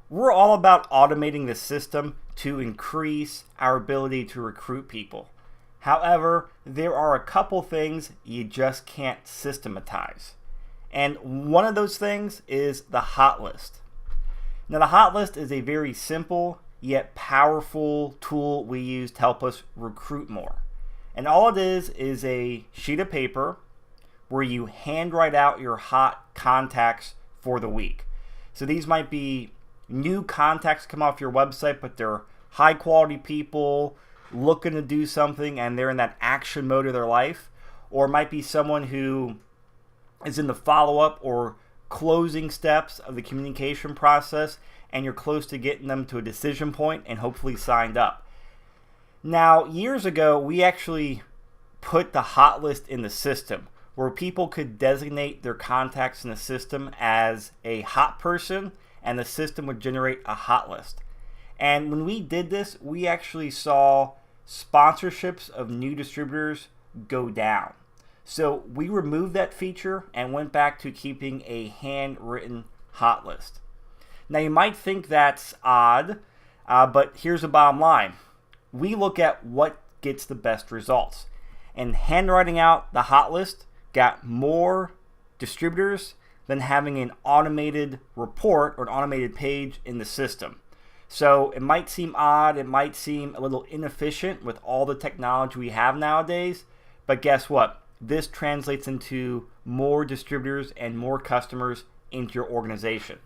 We're all about automating the system to increase our ability to recruit people. However, there are a couple things you just can't systematize. And one of those things is the hot list. Now, the hot list is a very simple yet powerful tool we use to help us recruit more. And all it is a sheet of paper where you handwrite out your hot contacts for the week. So these might be new contacts come off your website, but they're high quality people looking to do something and they're in that action mode of their life. Or it might be someone who is in the follow-up or closing steps of the communication process and you're close to getting them to a decision point and hopefully signed up. Now, years ago, we actually put the hot list in the system where people could designate their contacts in the system as a hot person and the system would generate a hot list. And when we did this, we actually saw sponsorships of new distributors go down. So we removed that feature and went back to keeping a handwritten hot list. Now you might think that's odd, but here's the bottom line. We look at what gets the best results. And handwriting out the hot list got more distributors than having an automated report or an automated page in the system. So it might seem odd, it might seem a little inefficient with all the technology we have nowadays, but guess what? This translates into more distributors and more customers into your organization.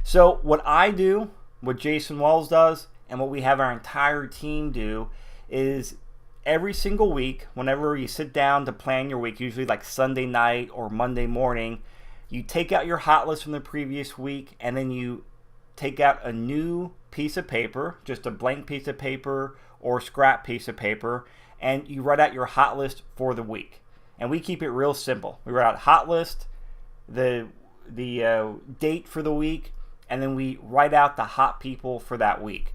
So what I do, what Jason Wells does, and what we have our entire team do is every single week, whenever you sit down to plan your week, usually like Sunday night or Monday morning, you take out your hot list from the previous week and then you take out a new piece of paper, just a blank piece of paper or scrap piece of paper, and you write out your hot list for the week. And we keep it real simple. We write out hot list, the date for the week, and then we write out the hot people for that week.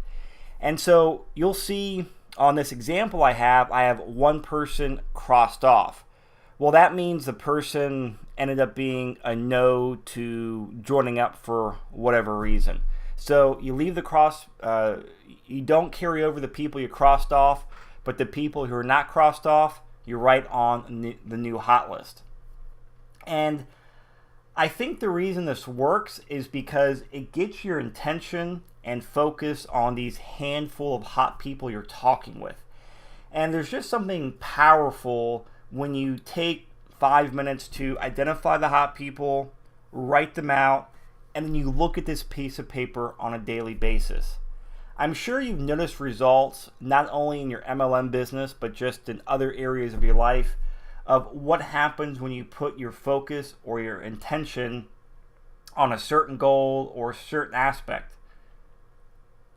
And so you'll see on this example I have one person crossed off. Well, that means the person ended up being a no to joining up for whatever reason. So you leave the cross, you don't carry over the people you crossed off, but the people who are not crossed off, you write on the new hot list. And I think the reason this works is because it gets your intention and focus on these handful of hot people you're talking with. And there's just something powerful when you take 5 minutes to identify the hot people, write them out, and then you look at this piece of paper on a daily basis. I'm sure you've noticed results not only in your MLM business, but just in other areas of your life of what happens when you put your focus or your intention on a certain goal or a certain aspect.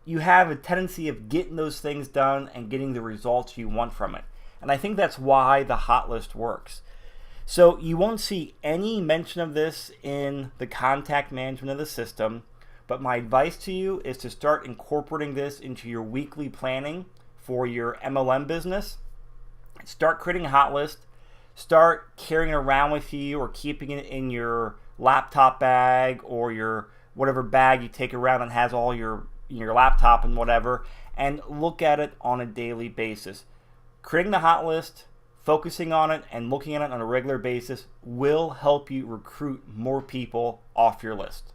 You have a tendency of getting those things done and getting the results you want from it. And I think that's why the hot list works. So you won't see any mention of this in the contact management of the system, but my advice to you is to start incorporating this into your weekly planning for your MLM business. Start creating a hot list. Start carrying it around with you or keeping it in your laptop bag or your whatever bag you take around that has all your laptop and whatever, and look at it on a daily basis. Creating the hot list, focusing on it, and looking at it on a regular basis will help you recruit more people off your list.